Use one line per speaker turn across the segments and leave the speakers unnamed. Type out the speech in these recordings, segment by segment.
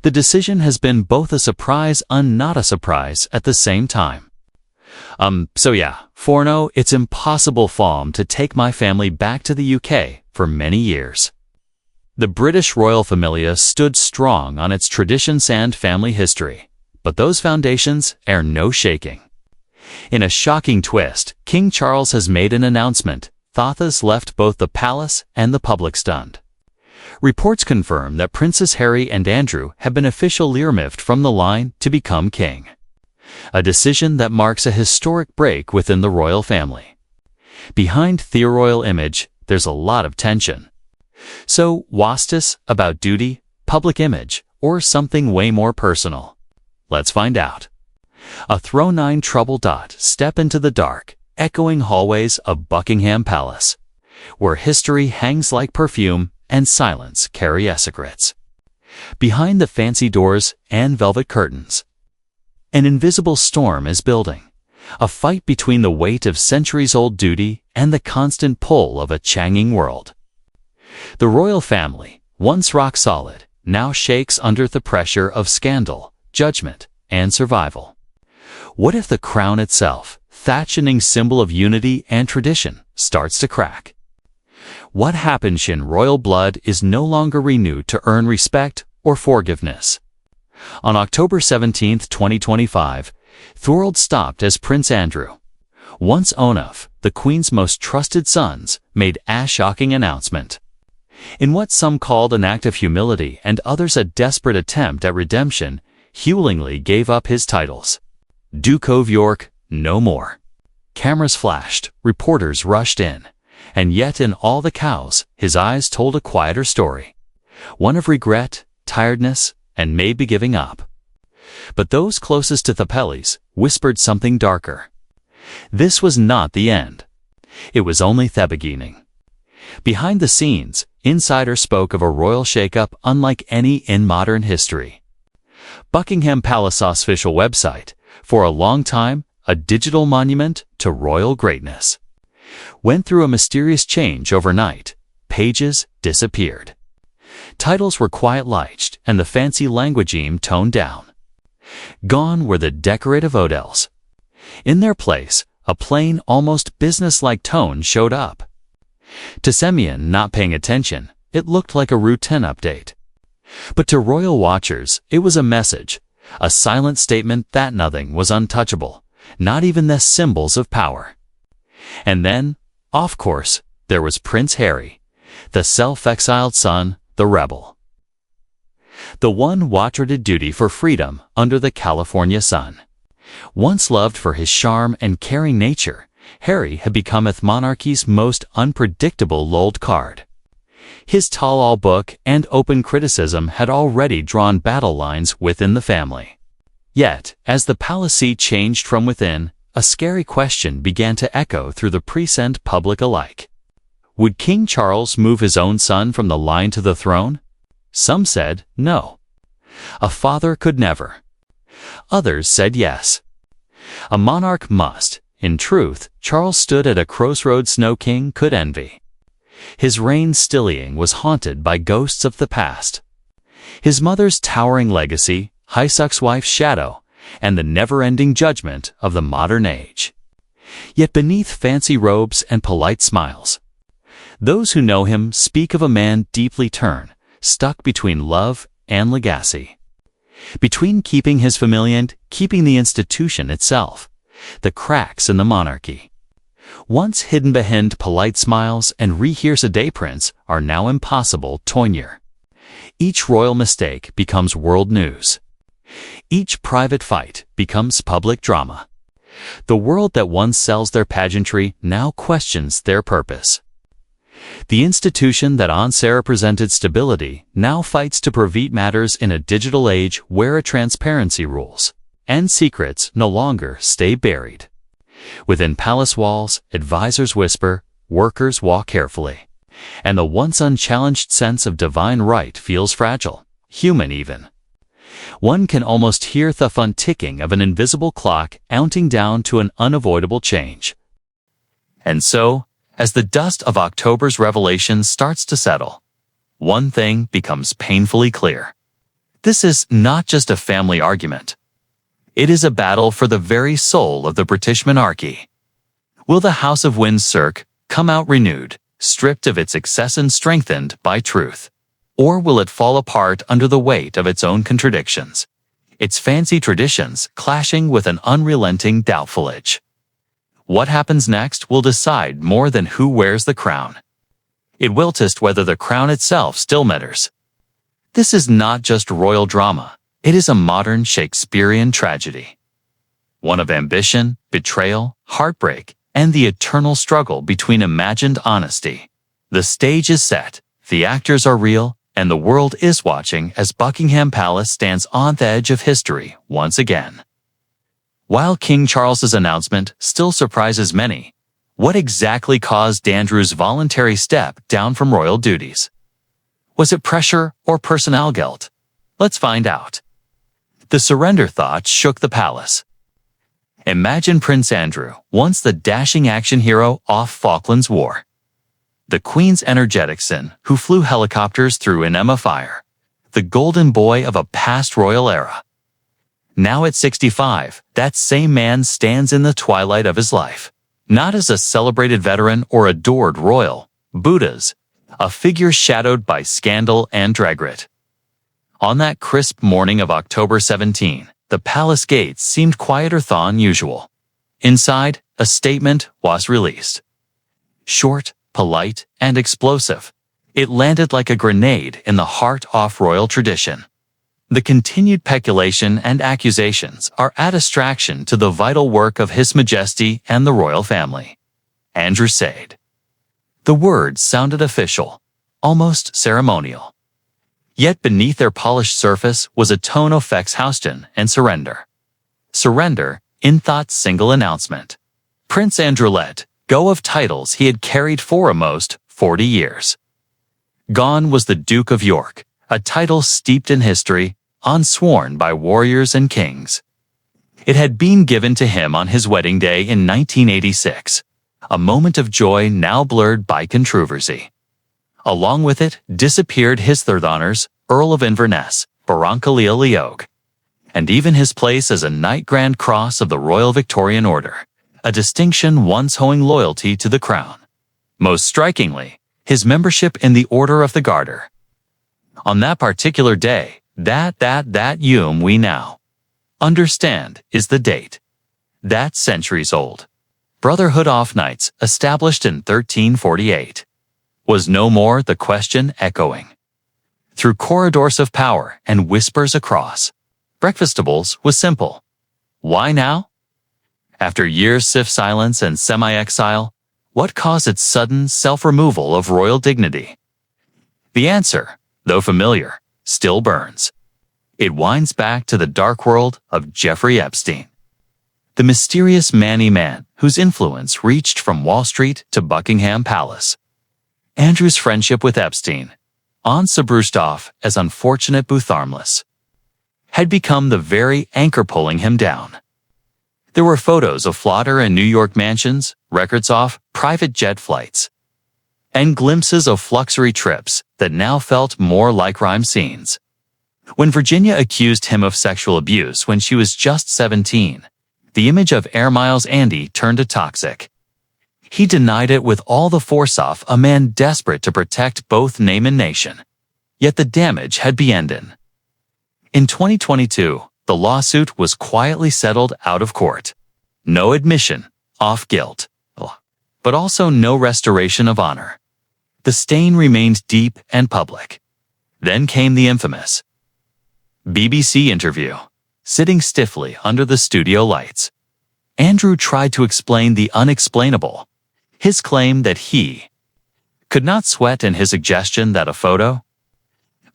The decision has been both a surprise and not a surprise at the same time. So yeah, Forno, it's impossible for to take my family back to the UK for many years. The British royal familia stood strong on its traditions and family history, but those foundations are no shaking. In a shocking twist, King Charles has made an announcement that has left both the palace and the public stunned. Reports confirm that Princes Harry and Andrew have been officially removed from the line to become king. A decision that marks a historic break within the royal family. Behind the royal image, there's a lot of tension. So, was this about duty, public image, or something way more personal? Let's find out. A throne-9 trouble dot step into the dark, echoing hallways of Buckingham Palace, where history hangs like perfume and silence carry secrets. Behind the fancy doors and velvet curtains, an invisible storm is building, a fight between the weight of centuries-old duty and the constant pull of a changing world. The royal family, once rock solid, now shakes under the pressure of scandal, judgment, and survival. What if the crown itself, thatching symbol of unity and tradition, starts to crack? What happens when royal blood is no longer renewed to earn respect or forgiveness? On October 17, 2025, the world stopped as Prince Andrew, once one of the Queen's most trusted sons, made a shocking announcement. In what some called an act of humility and others a desperate attempt at redemption, he willingly gave up his titles. Duke of York, no more. Cameras flashed, reporters rushed in, and yet in all the chaos, his eyes told a quieter story. One of regret, tiredness, and maybe giving up. But those closest to the Pellies whispered something darker. This was not the end. It was only the beginning. Behind the scenes, insiders spoke of a royal shakeup unlike any in modern history. Buckingham Palace's official website, for a long time, a digital monument to royal greatness, went through a mysterious change overnight. Pages disappeared. Titles were quiet-liched and the fancy languaging toned down. Gone were the decorative odels. In their place, a plain, almost business-like tone showed up. To Semyon, not paying attention, it looked like a routine update. But to royal watchers, it was a message, a silent statement that nothing was untouchable, not even the symbols of power. And then, of course, there was Prince Harry, the self-exiled son, the rebel. The one watcher did duty for freedom under the California sun. Once loved for his charm and caring nature, Harry had become the monarchy's most unpredictable wild card. His tell-all book and open criticism had already drawn battle lines within the family. Yet, as the palace changed from within, a scary question began to echo through the press and public alike. Would King Charles move his own son from the line to the throne? Some said no. A father could never. Others said yes. A monarch must. In truth, Charles stood at a crossroads no king could envy. His reign stilling was haunted by ghosts of the past. His mother's towering legacy, Hyssuk's wife's shadow, and the never-ending judgment of the modern age. Yet beneath fancy robes and polite smiles, those who know him speak of a man deeply torn, stuck between love and legacy. Between keeping his family and keeping the institution itself, the cracks in the monarchy, once hidden behind polite smiles and rehearsed prints, are now impossible to ignore. Each royal mistake becomes world news. Each private fight becomes public drama. The world that once sells their pageantry now questions their purpose. The institution that once represented stability now fights to prevent matters in a digital age where transparency rules, and secrets no longer stay buried. Within palace walls, advisors whisper, workers walk carefully, and the once unchallenged sense of divine right feels fragile, human even. One can almost hear the fun ticking of an invisible clock counting down to an unavoidable change. And so, as the dust of October's revelation starts to settle, one thing becomes painfully clear. This is not just a family argument. It is a battle for the very soul of the British monarchy. Will the House of Windsor come out renewed, stripped of its excess and strengthened by truth? Or will it fall apart under the weight of its own contradictions, its fancy traditions clashing with an unrelenting doubtfulage? What happens next will decide more than who wears the crown. It will test whether the crown itself still matters. This is not just royal drama, it is a modern Shakespearean tragedy. One of ambition, betrayal, heartbreak, and the eternal struggle between imagined honesty. The stage is set, the actors are real, and the world is watching as Buckingham Palace stands on the edge of history once again. While King Charles's announcement still surprises many, what exactly caused Andrew's voluntary step down from royal duties? Was it pressure or personnel guilt? Let's find out. The surrender thought shook the palace. Imagine Prince Andrew, once the dashing action hero off Falklands War. The Queen's energetic son who flew helicopters through Enema fire. The golden boy of a past royal era. Now at 65, that same man stands in the twilight of his life. Not as a celebrated veteran or adored royal, Buddhas, a figure shadowed by scandal and regret. On that crisp morning of October 17, the palace gates seemed quieter than usual. Inside, a statement was released. Short, polite, and explosive, it landed like a grenade in the heart of royal tradition. The continued peculation and accusations are a distraction to the vital work of His Majesty and the royal family. Andrew said. The words sounded official, almost ceremonial. Yet beneath their polished surface was a tone of exhaustion and surrender. Surrender, in thought's single announcement. Prince Andrew let go of titles he had carried for almost 40 years. Gone was the Duke of York, a title steeped in history, unsworn by warriors and kings. It had been given to him on his wedding day in 1986, a moment of joy now blurred by controversy. Along with it disappeared his third honors, Earl of Inverness, Barancalea Leog, and even his place as a Knight Grand Cross of the Royal Victorian Order, a distinction once owing loyalty to the crown. Most strikingly, his membership in the Order of the Garter. On that particular day, that we now understand is the date. That's centuries old. Brotherhood of Knights, established in 1348. Was no more the question echoing. Through corridors of power and whispers across, breakfastables was simple. Why now? After years of silence and semi-exile, what caused its sudden self-removal of royal dignity? The answer, though familiar, still burns. It winds back to the dark world of Jeffrey Epstein. The mysterious man whose influence reached from Wall Street to Buckingham Palace. Andrew's friendship with Epstein, once bruised off as unfortunate but harmless, had become the very anchor pulling him down. There were photos of Flaughter and New York mansions, records of private jet flights, and glimpses of luxury trips that now felt more like crime scenes. When Virginia accused him of sexual abuse when she was just 17, the image of Air Miles Andy turned to toxic. He denied it with all the force of a man desperate to protect both name and nation. Yet the damage had been done. In 2022, the lawsuit was quietly settled out of court. No admission of guilt, but also no restoration of honor. The stain remained deep and public. Then came the infamous BBC interview. Sitting stiffly under the studio lights, Andrew tried to explain the unexplainable. His claim that he could not sweat and his suggestion that a photo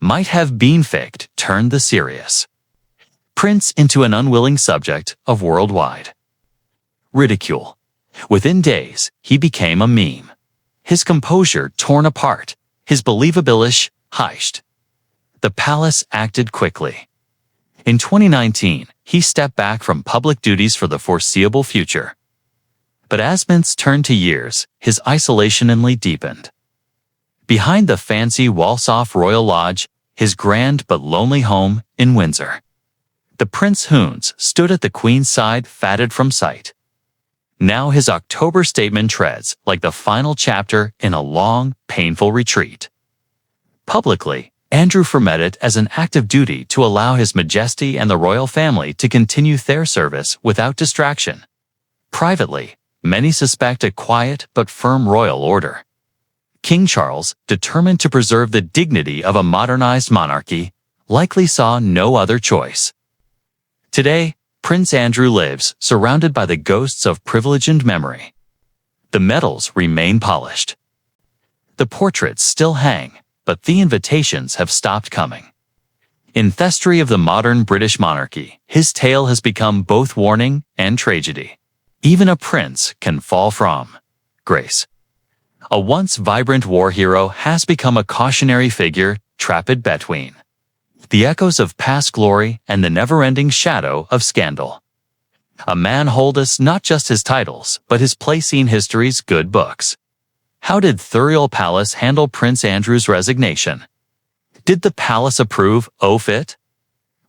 might have been faked turned the serious Prince into an unwilling subject of worldwide ridicule. Within days, he became a meme. His composure torn apart, his believability hushed. The palace acted quickly. In 2019, he stepped back from public duties for the foreseeable future. But as months turned to years, his isolation only deepened. Behind the fancy Walsall Royal Lodge, his grand but lonely home in Windsor. The Prince Hoons stood at the Queen's side, fatted from sight. Now his October statement treads like the final chapter in a long, painful retreat. Publicly, Andrew framed it as an act of duty to allow His Majesty and the royal family to continue their service without distraction. Privately, many suspect a quiet but firm royal order. King Charles, determined to preserve the dignity of a modernized monarchy, likely saw no other choice. Today, Prince Andrew lives surrounded by the ghosts of privilege and memory. The medals remain polished. The portraits still hang, but the invitations have stopped coming. In History of the Modern British Monarchy, his tale has become both warning and tragedy. Even a prince can fall from grace. A once vibrant war hero has become a cautionary figure trapped between the echoes of past glory and the never-ending shadow of scandal. A man holds not just his titles, but his place in history's good books. How did Thurial Palace handle Prince Andrew's resignation? Did the palace approve of it?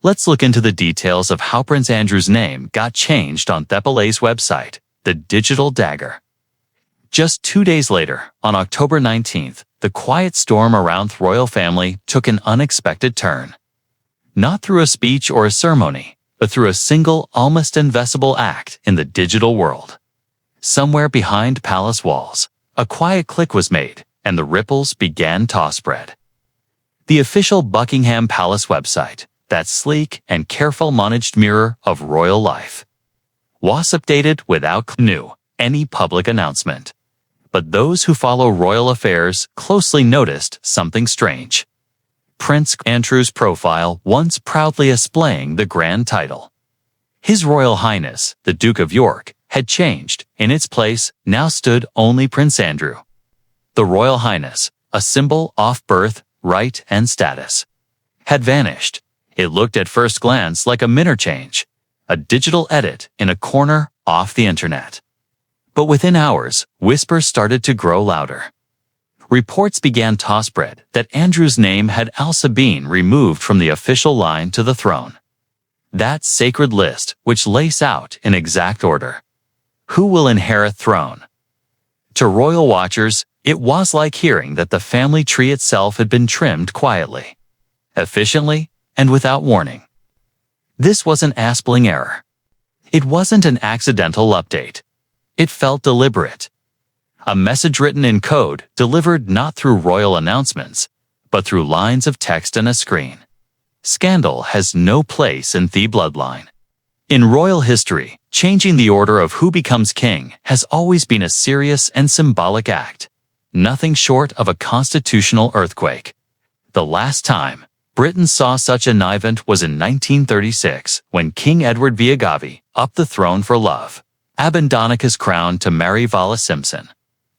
Let's look into the details of how Prince Andrew's name got changed on Thepalay's website, The Digital Dagger. Just 2 days later, on October 19th, the quiet storm around the royal family took an unexpected turn. Not through a speech or a ceremony, but through a single, almost invisible act in the digital world. Somewhere behind palace walls, a quiet click was made, and the ripples began to spread. The official Buckingham Palace website, that sleek and careful managed mirror of royal life, was updated without any public announcement. But those who follow royal affairs closely noticed something strange. Prince Andrew's profile, once proudly displaying the grand title, His Royal Highness, the Duke of York, had changed. In its place now stood only Prince Andrew. The Royal Highness, a symbol of birth, right, and status, had vanished. It looked at first glance like a minor change, a digital edit in a corner off the internet. But within hours, whispers started to grow louder. Reports began to spread that Andrew's name had also been removed from the official line to the throne. That sacred list, which lays out in exact order who will inherit throne. To royal watchers, it was like hearing that the family tree itself had been trimmed quietly, efficiently, and without warning. This was an Aspling error. It wasn't an accidental update. It felt deliberate. A message written in code, delivered not through royal announcements, but through lines of text and a screen. Scandal has no place in the bloodline. In royal history, changing the order of who becomes king has always been a serious and symbolic act, nothing short of a constitutional earthquake. The last time Britain saw such an event was in 1936, when King Edward Viagavi, up the throne for love, abandoned his crown to Mary Valla Simpson.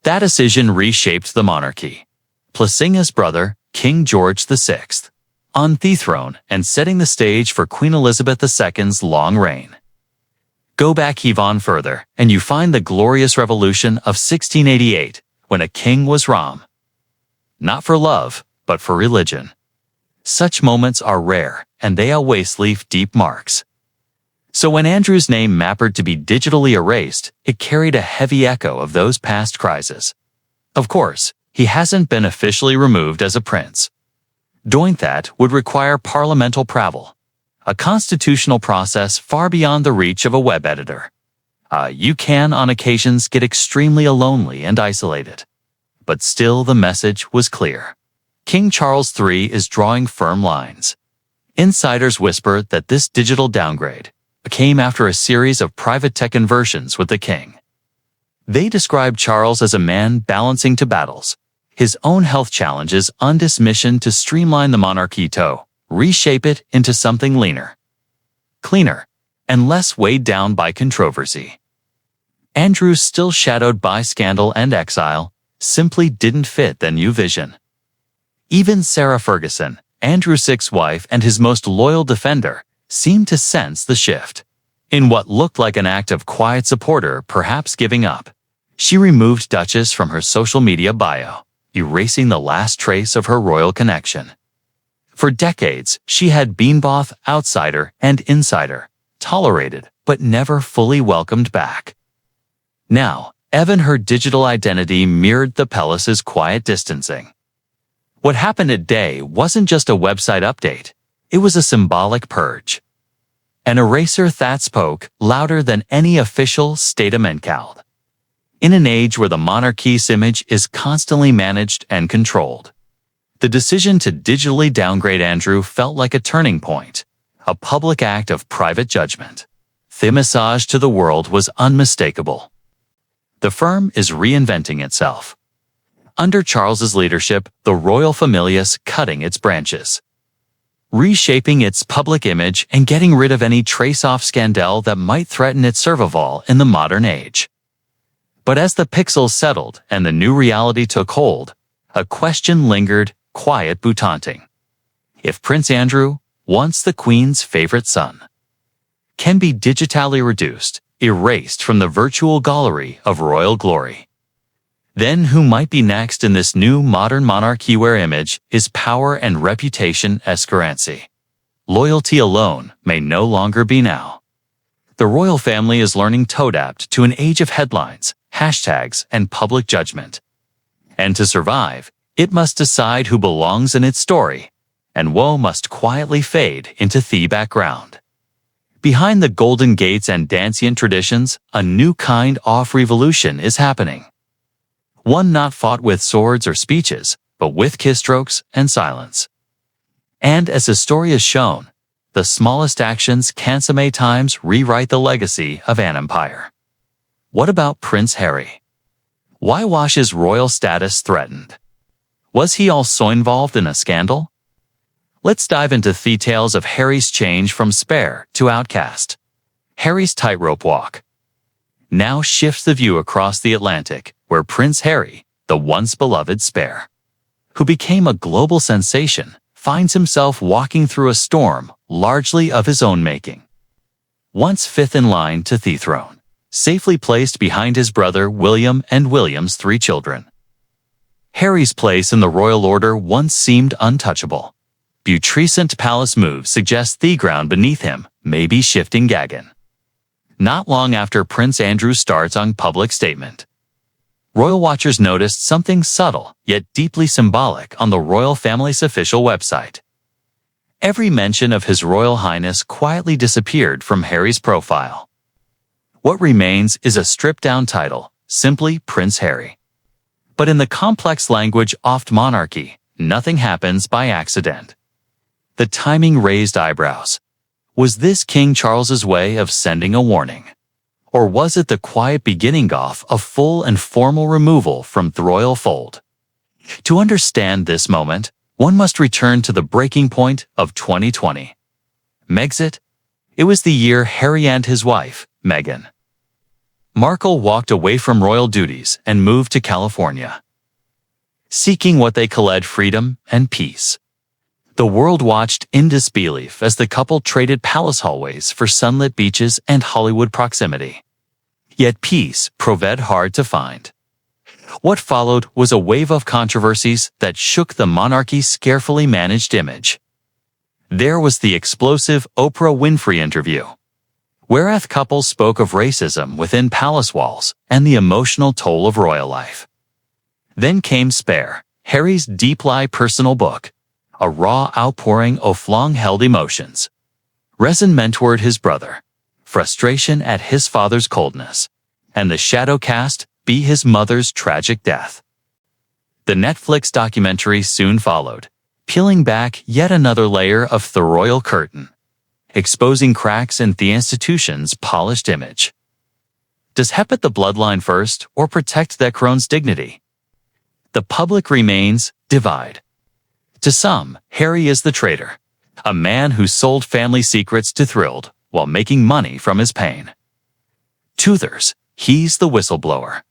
That decision reshaped the monarchy, placing his brother, King George VI, on the throne and setting the stage for Queen Elizabeth II's long reign. Go back even further, and you find the glorious revolution of 1688, when a king was Ram. Not for love, but for religion. Such moments are rare, and they always leave deep marks. So when Andrew's name mattered to be digitally erased, it carried a heavy echo of those past crises. Of course, he hasn't been officially removed as a prince. Doing that would require parliamental travel, a constitutional process far beyond the reach of a web editor. You can, on occasions, get extremely lonely and isolated. But still the message was clear. King Charles III is drawing firm lines. Insiders whisper that this digital downgrade came after a series of private tech inversions with the king. They describe Charles as a man balancing two battles, his own health challenges and his mission to streamline the monarchy to reshape it into something leaner, cleaner, and less weighed down by controversy. Andrew, still shadowed by scandal and exile, simply didn't fit the new vision. Even Sarah Ferguson, Andrew's sixth wife and his most loyal defender, seemed to sense the shift. In what looked like an act of quiet supporter, perhaps giving up, she removed Duchess from her social media bio, erasing the last trace of her royal connection. For decades, she had been both outsider and insider, tolerated but never fully welcomed back. Now, even her digital identity mirrored the palace's quiet distancing. What happened at Day wasn't just a website update, it was a symbolic purge. An eraser that spoke louder than any official statement called. In an age where the monarchy's image is constantly managed and controlled, the decision to digitally downgrade Andrew felt like a turning point, a public act of private judgment. The message to the world was unmistakable. The firm is reinventing itself. Under Charles's leadership, the royal family is cutting its branches, reshaping its public image and getting rid of any trace-off scandal that might threaten its survival in the modern age. But as the pixels settled and the new reality took hold, a question lingered, quiet but taunting. If Prince Andrew, once the Queen's favorite son, can be digitally reduced, erased from the virtual gallery of royal glory, then who might be next in this new modern monarchy where image is power and reputation as currency? Loyalty alone may no longer be now. The royal family is learning to adapt to an age of headlines, hashtags, and public judgment. And to survive, it must decide who belongs in its story, and woe must quietly fade into the background. Behind the golden gates and dancing traditions, a new kind of revolution is happening. One not fought with swords or speeches, but with keystrokes and silence. And as the story has shown, the smallest actions can sometimes rewrite the legacy of an empire. What about Prince Harry? Why was his royal status threatened? Was he also involved in a scandal? Let's dive into the tales of Harry's change from spare to outcast. Harry's tightrope walk now shifts the view across the Atlantic, where Prince Harry, the once beloved spare, who became a global sensation, finds himself walking through a storm largely of his own making. Once fifth in line to the throne, safely placed behind his brother William and William's 3 children, Harry's place in the royal order once seemed untouchable. Recent palace moves suggest the ground beneath him may be shifting again. Not long after Prince Andrew starts on public statement, royal watchers noticed something subtle yet deeply symbolic on the royal family's official website. Every mention of His Royal Highness quietly disappeared from Harry's profile. What remains is a stripped-down title, simply Prince Harry. But in the complex language of monarchy, nothing happens by accident. The timing raised eyebrows. Was this King Charles's way of sending a warning? Or was it the quiet beginning of a full and formal removal from the royal fold? To understand this moment, one must return to the breaking point of 2020. Megxit. It was the year Harry and his wife, Meghan Markle, walked away from royal duties and moved to California, seeking what they called freedom and peace. The world watched in disbelief as the couple traded palace hallways for sunlit beaches and Hollywood proximity. Yet peace proved hard to find. What followed was a wave of controversies that shook the monarchy's carefully managed image. There was the explosive Oprah Winfrey interview, where the couple spoke of racism within palace walls and the emotional toll of royal life. Then came Spare, Harry's deeply personal book, a raw outpouring of long-held emotions. Resentment toward his brother, frustration at his father's coldness, and the shadow cast be his mother's tragic death. The Netflix documentary soon followed, peeling back yet another layer of the royal curtain, exposing cracks in the institution's polished image. Does he put the bloodline first or protect the crown's dignity? The public remains divided. To some, Harry is the traitor, a man who sold family secrets to thrilled while making money from his pain. To others, he's the whistleblower,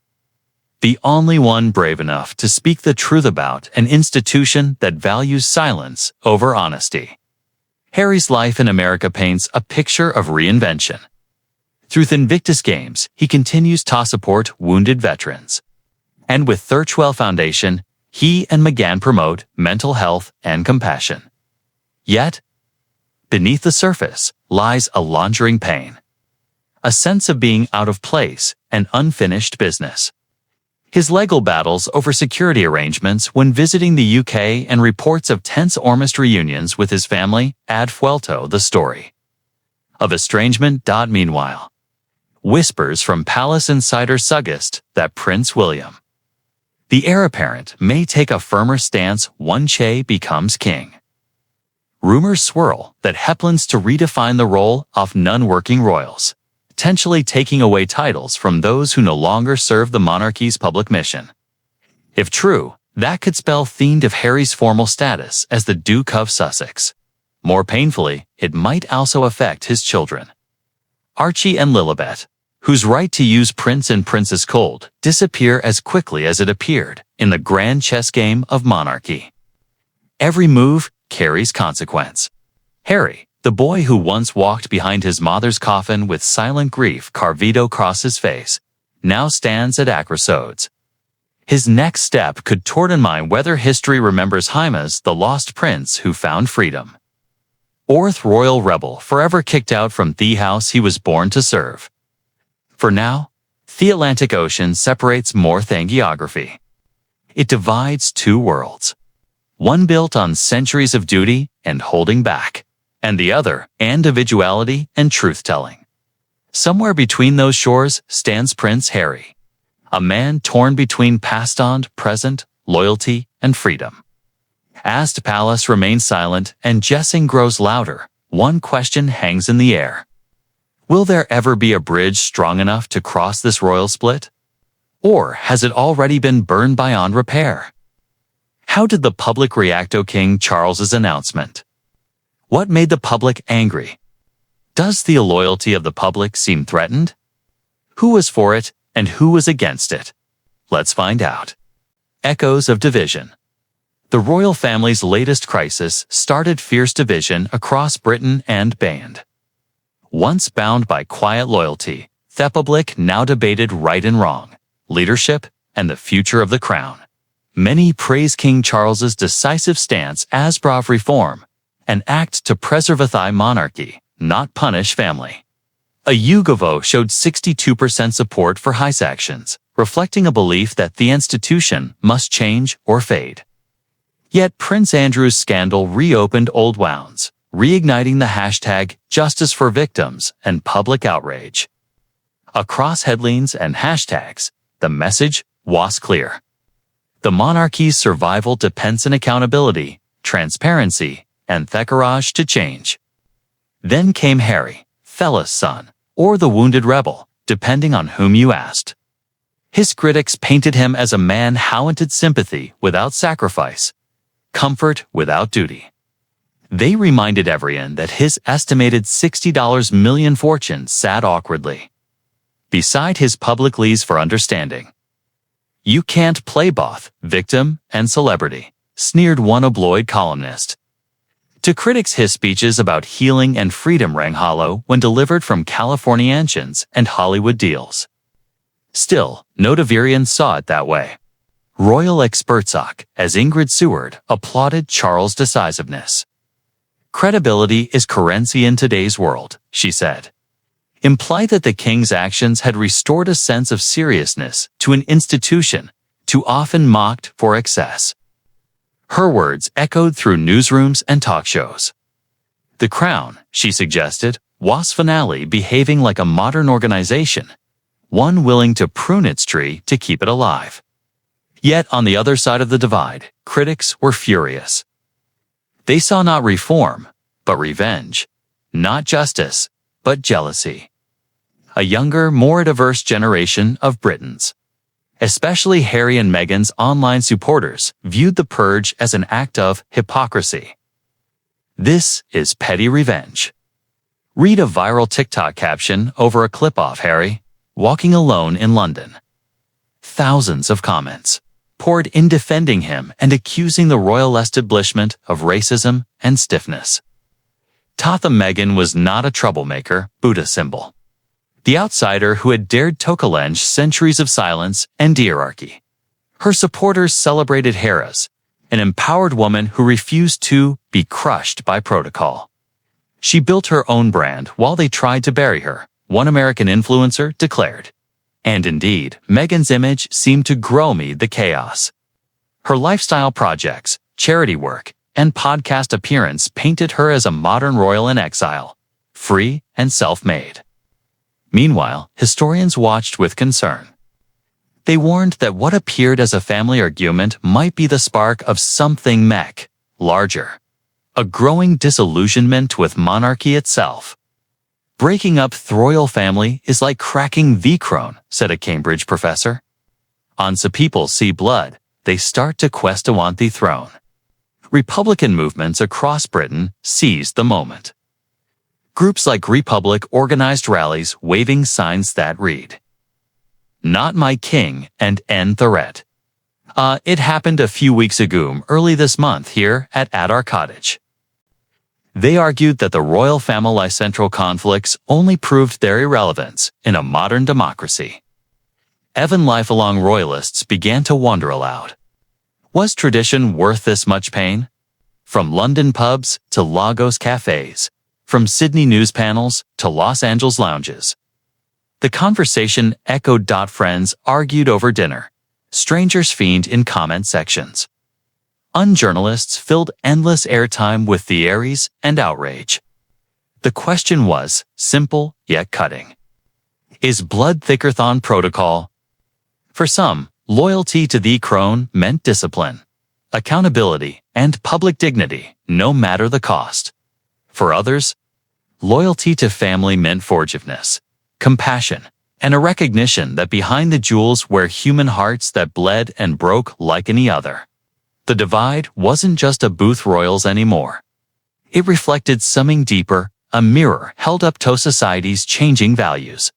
the only one brave enough to speak the truth about an institution that values silence over honesty. Harry's life in America paints a picture of reinvention. Through the Invictus Games, he continues to support wounded veterans. And with Thirchwell Foundation, he and Meghan promote mental health and compassion. Yet, beneath the surface lies a lingering pain, a sense of being out of place and unfinished business. His legal battles over security arrangements when visiting the UK and reports of tense almost reunions with his family add fuel to the story of estrangement. Meanwhile, whispers from palace insider suggest that Prince William, the heir apparent, may take a firmer stance once Che becomes king. Rumors swirl that he plans to redefine the role of non-working royals, potentially taking away titles from those who no longer serve the monarchy's public mission. If true, that could spell the end of Harry's formal status as the Duke of Sussex. More painfully, it might also affect his children, Archie and Lilibet, whose right to use Prince and Princess Cold disappear as quickly as it appeared in the grand chess game of monarchy. Every move carries consequence. Harry, the boy who once walked behind his mother's coffin with silent grief carved across his face, now stands at crossroads. His next step could determine whether history remembers him as the lost prince who found freedom, or the royal rebel forever kicked out from the house he was born to serve. For now, the Atlantic Ocean separates more than geography. It divides two worlds, one built on centuries of duty and holding back, and the other, individuality and truth-telling. Somewhere between those shores stands Prince Harry, a man torn between past and present, loyalty and freedom. As the palace remains silent and jesting grows louder, one question hangs in the air. Will there ever be a bridge strong enough to cross this royal split? Or has it already been burned beyond repair? How did the public react to King Charles's announcement? What made the public angry? Does the loyalty of the public seem threatened? Who was for it and who was against it? Let's find out. Echoes of division. The royal family's latest crisis started fierce division across Britain and beyond. Once bound by quiet loyalty, the public now debated right and wrong, leadership, and the future of the crown. Many praise King Charles's decisive stance as brave reform, an act to preserve the monarchy, not punish family. A YouGov showed 62% support for his actions, reflecting a belief that the institution must change or fade. Yet Prince Andrew's scandal reopened old wounds, reigniting the hashtag Justice for Victims and public outrage. Across headlines and hashtags, the message was clear. The monarchy's survival depends on accountability, transparency, and the courage to change. Then came Harry, Fella's son, or the wounded rebel, depending on whom you asked. His critics painted him as a man who wanted sympathy without sacrifice, comfort without duty. They reminded everyone that his estimated $60 million fortune sat awkwardly beside his public lease for understanding. You can't play both victim and celebrity, sneered one obloid columnist. To critics, his speeches about healing and freedom rang hollow when delivered from Californians and Hollywood deals. Still, no Deverian saw it that way. Royal experts, as Ingrid Seward, applauded Charles' decisiveness. Credibility is currency in today's world, she said. Implied that the king's actions had restored a sense of seriousness to an institution too often mocked for excess. Her words echoed through newsrooms and talk shows. The Crown, she suggested, was finally behaving like a modern organization, one willing to prune its tree to keep it alive. Yet on the other side of the divide, critics were furious. They saw not reform, but revenge, not justice, but jealousy. A younger, more diverse generation of Britons, especially Harry and Meghan's online supporters, viewed the purge as an act of hypocrisy. This is petty revenge. Read a viral TikTok caption over a clip of Harry walking alone in London. Thousands of comments poured in defending him and accusing the royal establishment of racism and stiffness. Tatha Meghan was not a troublemaker, Buddha symbol. The outsider who had dared to challenge centuries of silence and hierarchy. Her supporters celebrated Harris, an empowered woman who refused to be crushed by protocol. She built her own brand while they tried to bury her, one American influencer declared. And indeed, Meghan's image seemed to grow amid the chaos. Her lifestyle projects, charity work, and podcast appearance painted her as a modern royal in exile, free and self-made. Meanwhile, historians watched with concern. They warned that what appeared as a family argument might be the spark of something larger. A growing disillusionment with monarchy itself. Breaking up the royal family is like cracking the crown, said a Cambridge professor. Once a people see blood, they start to want the throne. Republican movements across Britain seized the moment. Groups like Republic organized rallies waving signs that read, "Not my king and end threat." It happened a few weeks ago, early this month here at our cottage. They argued that the royal family central conflicts only proved their irrelevance in a modern democracy. Even lifelong royalists began to wonder aloud. Was tradition worth this much pain? From London pubs to Lagos cafes, from Sydney news panels to Los Angeles lounges. The conversation echoed. Friends argued over dinner. Strangers fiend in comment sections. Unjournalists filled endless airtime with theories and outrage. The question was simple yet cutting. Is blood thicker than protocol? For some, loyalty to the crown meant discipline, accountability, and public dignity, no matter the cost. For others, loyalty to family meant forgiveness, compassion, and a recognition that behind the jewels were human hearts that bled and broke like any other. The divide wasn't just a booth royals anymore. It reflected something deeper, a mirror held up to society's changing values.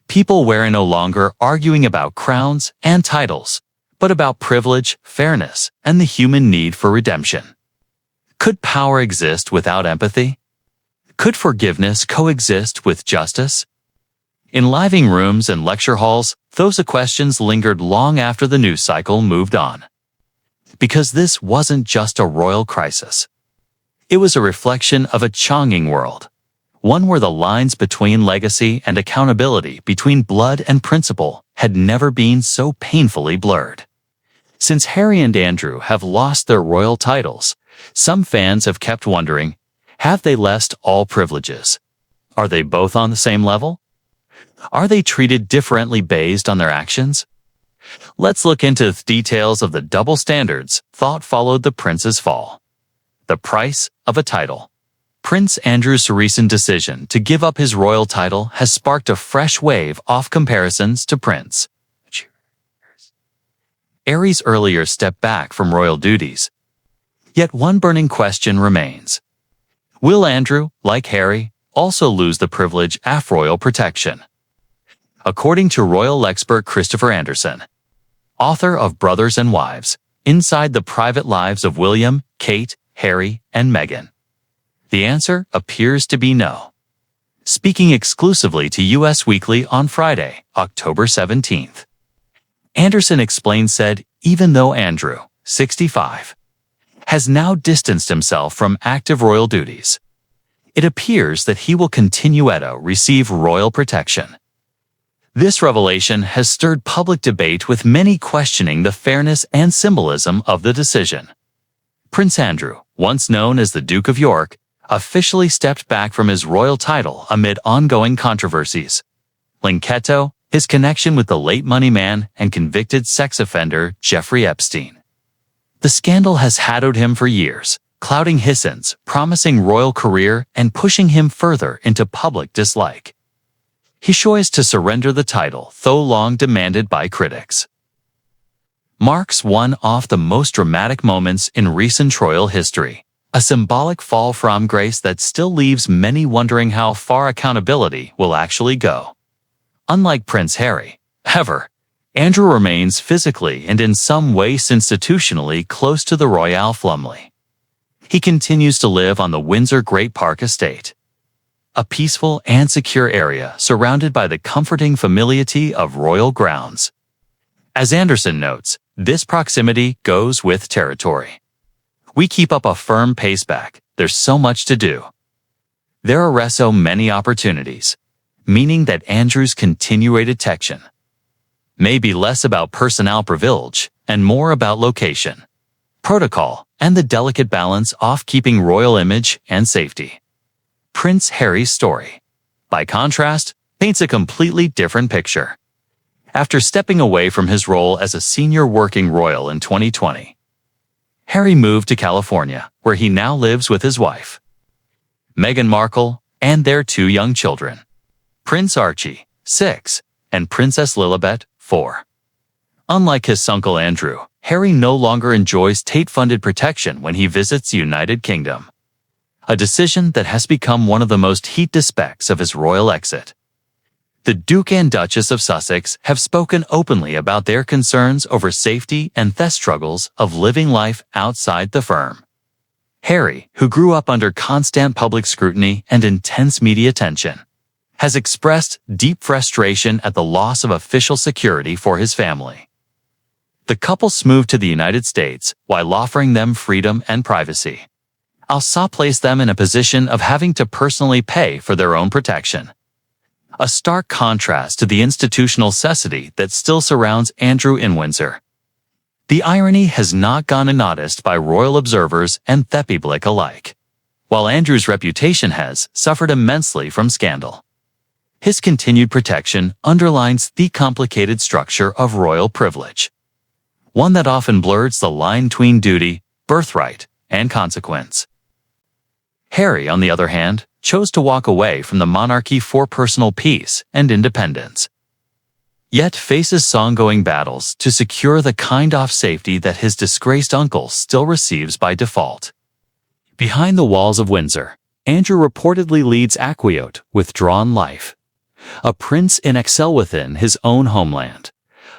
People were no longer arguing about crowns and titles, but about privilege, fairness, and the human need for redemption. Could power exist without empathy? Could forgiveness coexist with justice? In living rooms and lecture halls, those questions lingered long after the news cycle moved on. Because this wasn't just a royal crisis. It was a reflection of a changing world, one where the lines between legacy and accountability, between blood and principle, had never been so painfully blurred. Since Harry and Andrew have lost their royal titles, some fans have kept wondering, have they lost all privileges? Are they both on the same level? Are they treated differently based on their actions? Let's look into the details of the double standards thought followed the prince's fall. The price of a title. Prince Andrew's recent decision to give up his royal title has sparked a fresh wave of comparisons to Prince Harry's earlier step back from royal duties. Yet one burning question remains. Will Andrew, like Harry, also lose the privilege of royal protection? According to royal expert Christopher Anderson, author of Brothers and Wives, Inside the Private Lives of William, Kate, Harry, and Meghan, the answer appears to be no. Speaking exclusively to US Weekly on Friday, October 17th, Anderson said, even though Andrew, 65, has now distanced himself from active royal duties, it appears that he will continue to receive royal protection. This revelation has stirred public debate, with many questioning the fairness and symbolism of the decision. Prince Andrew, once known as the Duke of York, officially stepped back from his royal title amid ongoing controversies. Linked to his connection with the late money man and convicted sex offender Jeffrey Epstein. The scandal has shadowed him for years, clouding his promising royal career and pushing him further into public dislike. He chose to surrender the title, though long demanded by critics. Marks one of the most dramatic moments in recent royal history, a symbolic fall from grace that still leaves many wondering how far accountability will actually go. Unlike Prince Harry, however, Andrew remains physically and in some ways institutionally close to the royal family. He continues to live on the Windsor Great Park estate, a peaceful and secure area surrounded by the comforting familiarity of royal grounds. As Anderson notes, This proximity goes with territory. We keep up a firm pace back. There's so much to do. There are so many opportunities, meaning that Andrew's continued detection may be less about personnel privilege and more about location, protocol, and the delicate balance of keeping royal image and safety. Prince Harry's story, by contrast, paints a completely different picture. After stepping away from his role as a senior working royal in 2020, Harry moved to California, where he now lives with his wife, Meghan Markle, and their 2 young children, Prince Archie, 6, and Princess Lilibet, 4. Unlike his uncle Andrew, Harry no longer enjoys state-funded protection when he visits the United Kingdom, a decision that has become one of the most heated aspects of his royal exit. The Duke and Duchess of Sussex have spoken openly about their concerns over safety and the struggles of living life outside the firm. Harry, who grew up under constant public scrutiny and intense media attention, has expressed deep frustration at the loss of official security for his family. The couple's move to the United States, while offering them freedom and privacy, also placed them in a position of having to personally pay for their own protection. A stark contrast to the institutional necessity that still surrounds Andrew in Windsor. The irony has not gone unnoticed by royal observers and the public alike. While Andrew's reputation has suffered immensely from scandal, his continued protection underlines the complicated structure of royal privilege, one that often blurs the line between duty, birthright, and consequence. Harry, on the other hand, chose to walk away from the monarchy for personal peace and independence, yet faces ongoing battles to secure the kind of safety that his disgraced uncle still receives by default. Behind the walls of Windsor, Andrew reportedly leads a quiet, withdrawn life, a prince in exile within his own homeland.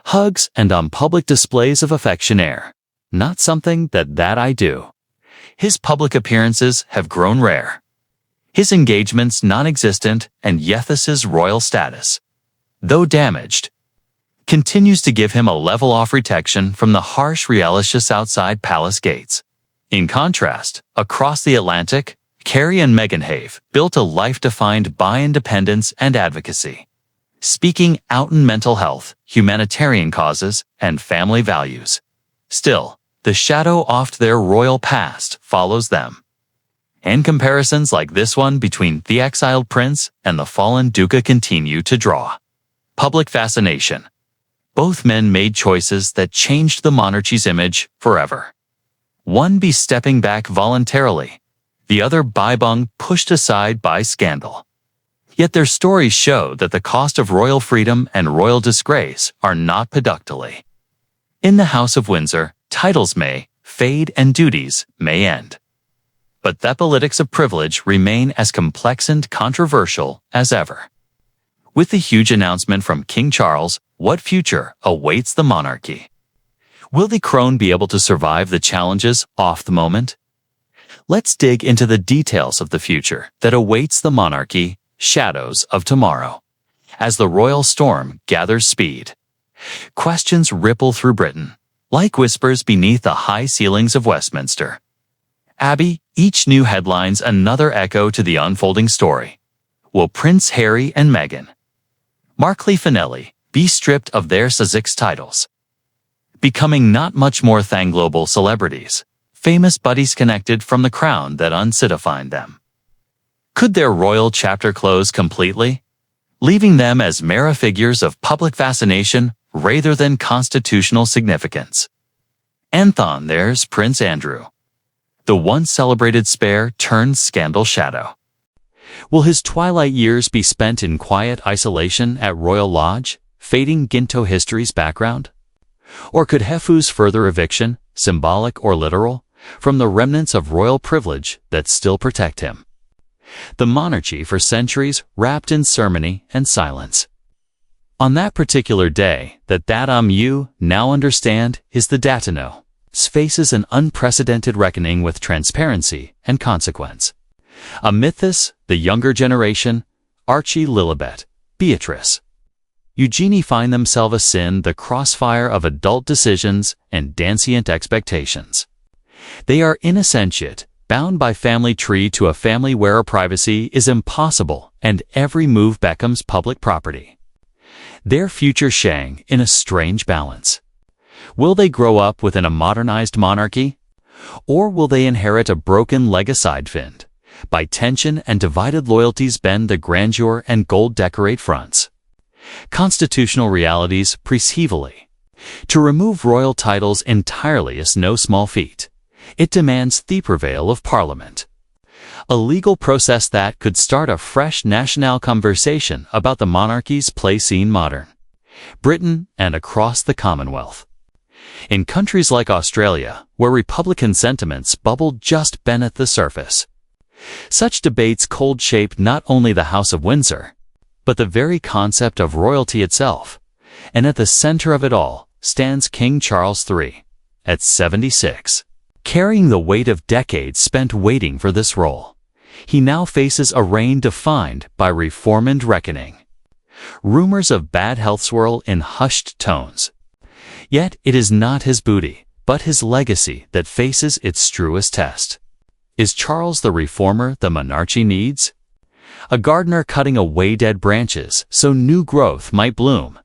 Hugs and public displays of affection are not something that I do. His public appearances have grown rare, his engagements non-existent, and yet his royal status, though damaged, continues to give him a level of protection from the harsh realities outside palace gates. In contrast, across the Atlantic, Harry and Meghan have built a life defined by independence and advocacy, speaking out in mental health, humanitarian causes, and family values. Still, the shadow of their royal past follows them. And comparisons like this one between the exiled prince and the fallen duke continue to draw public fascination. Both men made choices that changed the monarchy's image forever. One by stepping back voluntarily, the other by being pushed aside by scandal. Yet their stories show that the cost of royal freedom and royal disgrace are not productively. In the House of Windsor, titles may fade and duties may end, but the politics of privilege remain as complex and controversial as ever. With the huge announcement from King Charles, what future awaits the monarchy? Will the crown be able to survive the challenges of the moment? Let's dig into the details of the future that awaits the monarchy, shadows of tomorrow. As the royal storm gathers speed, questions ripple through Britain, like whispers beneath the high ceilings of Westminster Abbey. Each new headline's another echo to the unfolding story. Will Prince Harry and Meghan Markle finally be stripped of their Sussex titles, becoming not much more than global celebrities, famous buddies connected from the crown that undefined them? Could their royal chapter close completely, leaving them as mere figures of public fascination rather than constitutional significance? And then there's Prince Andrew, the once celebrated spare turned scandal shadow. Will his twilight years be spent in quiet isolation at Royal Lodge, fading into history's background? Or could Hefu's further eviction, symbolic or literal, from the remnants of royal privilege that still protect him? The monarchy for centuries wrapped in ceremony and silence. On that particular day that you now understand is the Datano, faces an unprecedented reckoning with transparency and consequence. Amid this, the younger generation, Archie, Lilibet, Beatrice, Eugenie find themselves in the crossfire of adult decisions and dancient expectations. They are insentient, bound by family tree to a family where privacy is impossible and every move becomes public property. Their future hang in a strange balance. Will they grow up within a modernized monarchy? Or will they inherit a broken legicide finned by tension and divided loyalties bend the grandeur and gold decorate fronts? Constitutional realities press heavily. To remove royal titles entirely is no small feat. It demands the prevail of Parliament. A legal process that could start a fresh national conversation about the monarchy's place in modern Britain and across the Commonwealth. In countries like Australia, where Republican sentiments bubbled just beneath the surface, such debates cold shape not only the House of Windsor, but the very concept of royalty itself, and at the center of it all stands King Charles III, at 76. Carrying the weight of decades spent waiting for this role, he now faces a reign defined by reform and reckoning. Rumors of bad health swirl in hushed tones. Yet it is not his booty, but his legacy that faces its truest test. Is Charles the reformer the monarchy needs? A gardener cutting away dead branches so new growth might bloom?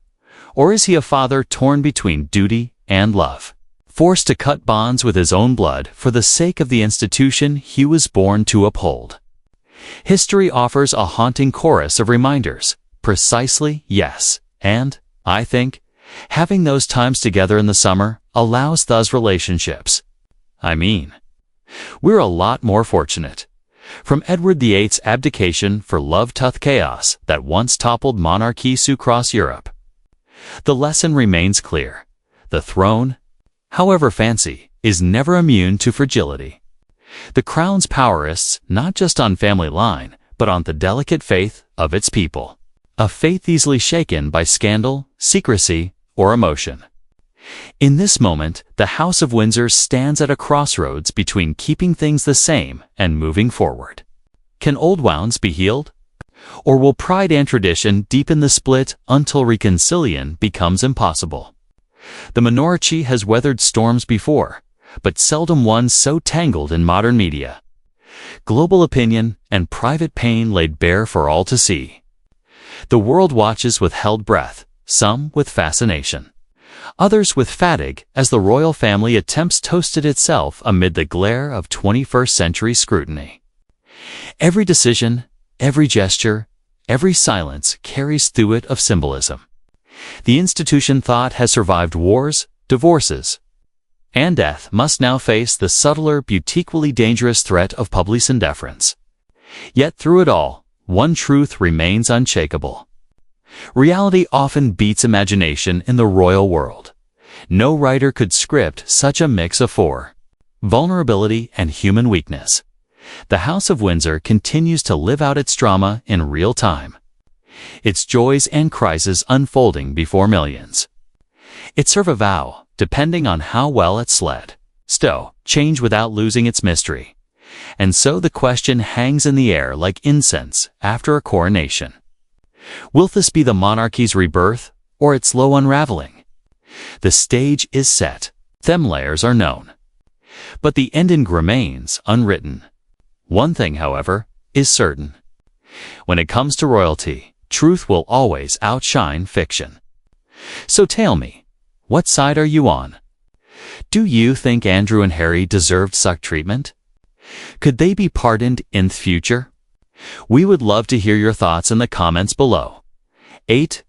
Or is he a father torn between duty and love, forced to cut bonds with his own blood for the sake of the institution he was born to uphold? History offers a haunting chorus of reminders, precisely yes, and, I think, having those times together in the summer allows those relationships. We're a lot more fortunate. From Edward VIII's abdication for love tough chaos that once toppled monarchies across Europe. The lesson remains clear. The throne, however fancy, is never immune to fragility. The crown's power rests not just on family line, but on the delicate faith of its people. A faith easily shaken by scandal, secrecy, or emotion. In this moment, the House of Windsor stands at a crossroads between keeping things the same and moving forward. Can old wounds be healed? Or will pride and tradition deepen the split until reconciliation becomes impossible? The monarchy has weathered storms before, but seldom one so tangled in modern media. Global opinion and private pain laid bare for all to see. The world watches with held breath, some with fascination, others with fatigue as the royal family attempts toasted itself amid the glare of 21st century scrutiny. Every decision, every gesture, every silence carries through it of symbolism. The institution thought has survived wars, divorces, and death must now face the subtler but equally dangerous threat of public indifference. Yet through it all, one truth remains unshakable. Reality often beats imagination in the royal world. No writer could script such a mix of vulnerability and human weakness. The House of Windsor continues to live out its drama in real time. Its joys and crises unfolding before millions. It serve a vow, depending on how well it's led. Change without losing its mystery. And so the question hangs in the air like incense after a coronation. Will this be the monarchy's rebirth, or its slow unraveling? The stage is set, them layers are known. But the ending remains unwritten. One thing, however, is certain. When it comes to royalty, truth will always outshine fiction. So tell me, what side are you on? Do you think Andrew and Harry deserved such treatment? Could they be pardoned in the future? We would love to hear your thoughts in the comments below. 8.